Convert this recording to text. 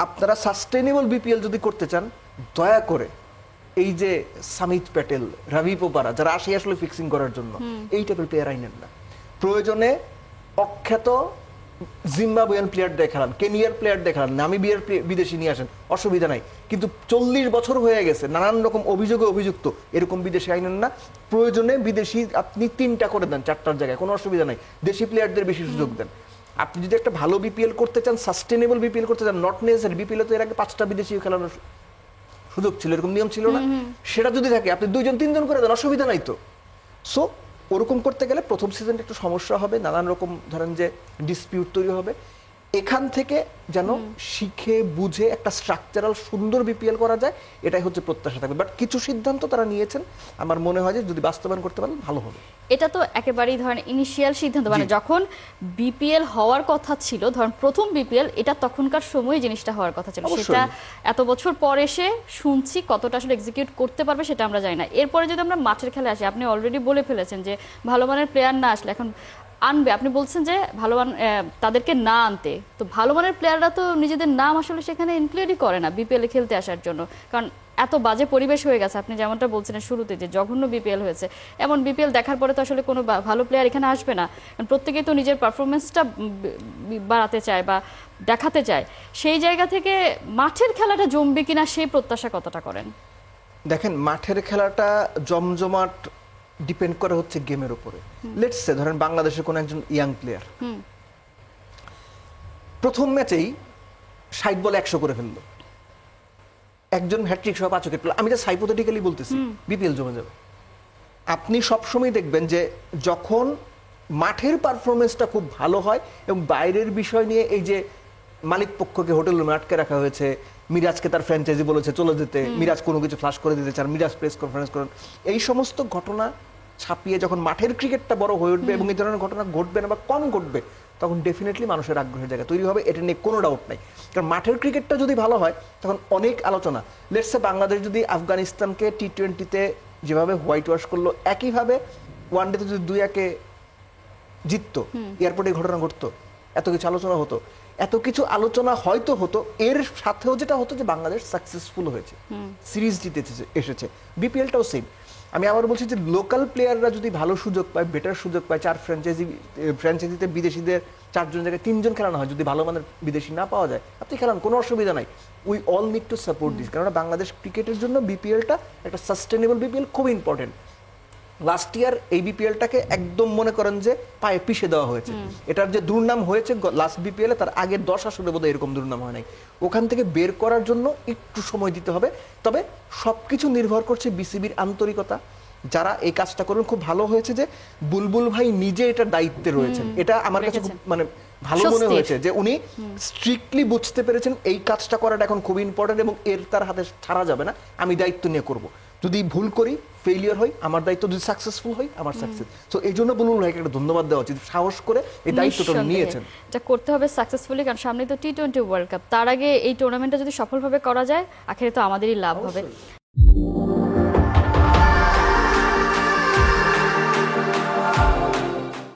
আপনারা sustainable BPL যদি করতে চান, দয়া করে এই যে সামিত প্যাটেল, রবি পোপারা যারা আসে আসলে ফিক্সিং করার জন্য, এই টাইপের প্লেয়ার আইনেন না। প্রয়োজনে অখ্যাত জিম্বাবুয়ান প্লেয়ার দেখালাম, কেনিয়ার প্লেয়ার দেখালাম, নামিবিয়ার বিদেশি নিয়ে আসেন, অসুবিধা নাই। কিন্তু 40 বছর হয়ে গেছে, নানান রকম অভিযোগে অভিযুক্ত, এরকম বিদেশি আইনেন না। প্রয়োজনে বিদেশি আপনি 3টা করে দেন 4টার জায়গায়, কোনো অসুবিধা নাই। দেশি প্লেয়ারদের বেশি সুযোগ দেন। আপনি যদি একটা ভালো বিপিএল করতে চান, সাস্টেনেবল বিপিএল করতে চান, নট নেসেসারি বিপিএল তো এর আগে 5টা বিদেশি খেলানোর সুযোগ ছিল, এরকম নিয়ম ছিল না। সেটা যদি থাকে আপনি 2জন 3জন করে দেন, অসুবিধা নাই তো। সো ওরকম করতে গেলে প্রথম সিজনে একটু সমস্যা হবে, নানান রকম ধরেন যে ডিসপিউট তৈরি হবে। এখান থেকে যেন শিখে বুঝে একটা স্ট্রাকচারাল সুন্দর বিপিএল করা যায়, এটাই হচ্ছে প্রত্যাশা থাকবে। বাট কিছু সিদ্ধান্ত তারা নিয়েছেন, আমার মনে হয় যে যদি বাস্তবায়ন করতে পারেন ভালো হবে। এটা তো একেবারেই ধরেন ইনিশিয়াল সিদ্ধান্ত, মানে যখন বিপিএল হওয়ার কথা ছিল, ধরেন প্রথম বিপিএল, এটা তখনকার সময় জিনিসটা হওয়ার কথা ছিল। সেটা এত বছর পর এসে শুনছি কতটা আসলে এক্সিকিউট করতে পারবে সেটা আমরা জানি না। এরপরে যদি আমরা মাঠের খেলায় আসি, আপনি অলরেডি বলে ফেলেছেন যে ভালো মানের প্লেয়ার না আসলে এখন আনবে, আপনি বলছেন যে ভালো মান তাদেরকে না আনতে, তো ভালো মানের প্লেয়াররা তো নিজেদের নাম আসলে সেখানে ইনক্লুডই করে না বিপিএল এ খেলতে আসার জন্য, কারণ এত বাজে পরিবেশ হয়ে গেছে। আপনি যেমনটা বলছিলেন শুরুতে যে জঘন্য বিপিএল হয়েছে, এমন বিপিএল দেখার পরে তো আসলে কোনো ভালো প্লেয়ার এখানে আসবে না, কারণ প্রত্যেকেই তো নিজের পারফরমেন্সটা বাড়াতে চায় বা দেখাতে চায়। সেই জায়গা থেকে মাঠের খেলাটা জমবে কিনা সেই প্রত্যাশা কতটা করেন? দেখেন, মাঠের খেলাটা জমজমাট ডিপেন্ড করে হচ্ছে গেমের উপরে। লেটস সে ধরেন বাংলাদেশের কোন একজন ইয়াং প্লেয়ার প্রথম ম্যাচেই 60 বলে 100 করে ফেললো, একজন হ্যাট্রিক সহ 5 উইকেট পেল, আমি যা হাইপোথেটিক্যালি বলতেছি, বিপিএল জমে যাবে। আপনি সবসময় দেখবেন যে যখন মাঠের পারফরমেন্সটা খুব ভালো হয় এবং বাইরের বিষয় নিয়ে, এই যে মালিক পক্ষকে হোটেল রুমে আটকে রাখা হয়েছে, মিরাজকে তার ফ্র্যাঞ্চাইজি বলেছে চলে যেতে, মিরাজ কোনো কিছু ফ্লাশ করে দিতে চান, মিরাজ প্রেস কনফারেন্স করেন, এই সমস্ত ঘটনা ছাপিয়ে যখন মাঠের ক্রিকেটটা বড় হয়ে উঠবে এবং এই ধরনের ঘটনা ঘটবে না বা কম ঘটবে, তখন ডেফিনেটলি মানুষের আগ্রহের জায়গা তৈরি হবে, এটা নিয়ে কোনো ডাউট নাই। কারণ মাঠের ক্রিকেটটা যদি ভালো হয় তখন অনেক আলোচনা। লেটস সে বাংলাদেশ যদি আফগানিস্তানকে টি-20-তে যেভাবে হোয়াইট ওয়াশ করলো, একইভাবে ওয়ানডেতে যদি 2-1 জিততো, এয়ারপোর্টে ঘটনা ঘটতো, এত কিছু আলোচনা হতো, এত কিছু আলোচনা হয়তো হতো। এর সাথেও যেটা হতো যে বাংলাদেশ সাকসেসফুল হয়েছে, সিরিজ জিতে এসেছে। বিপিএলটাও সেম। আমি আবার বলছি যে লোকাল প্লেয়াররা যদি ভালো সুযোগ পায়, বেটার সুযোগ পায়, 4 ফ্র্যাঞ্চাইজিতে বিদেশিদের 4 জন জায়গায় 3 জন খেলানো হয়, যদি ভালো মানের বিদেশি না পাওয়া যায়, আপনি খেলান, কোনো অসুবিধা নাই। We all need to support this, কারণ বাংলাদেশ ক্রিকেটের জন্য বিপিএলটা একটা সাস্টেনেবল বিপিএল খুব ইম্পর্টেন্ট। লাস্ট ইয়ার এই বিপিএলটাকে একদম মনে করেন যে পায়ে পিষে দেওয়া হয়েছে। এটার যে দুর্নাম হয়েছে লাস্ট বিপিএল এ, তার আগের 10 আসরে বোধহয় এরকম দুর্নাম হয় নাই। ওখান থেকে বের করার জন্য একটু সময় দিতে হবে। তবে সবকিছু নির্ভর করছে বিসিবির আন্তরিকতা। যারা এই কাজটা করবেন, খুব ভালো হয়েছে যে বুলবুল ভাই নিজে এটা দায়িত্বে রয়েছেন, এটা আমার কাছে খুব মানে ভালো মনে হয়েছে যে উনি স্ট্রিক্টলি বুঝতে পেরেছেন এই কাজটা করাটা এখন খুব ইম্পর্টেন্ট এবং এর তার হাতে ছাড়া যাবে না, আমি দায়িত্ব নিয়ে করব। যদি ভুল করি, ফেলিয়ার হয়, আমার দায়িত্ব, যদি সাকসেসফুল হয় আমার সাকসেস। সো এই জন্য বুলবুল ভাইকে একটা ধন্যবাদ দেওয়া উচিত, সাহস করে এই দায়িত্বটা নিয়েছেন। এটা করতে হবে সাকসেসফুলি, কারণ সামনে তো টি-20 ওয়ার্ল্ড কাপ, তার আগে এই টুর্নামেন্টটা যদি সফলভাবে করা যায়, আখেরে তো আমাদেরই লাভ হবে।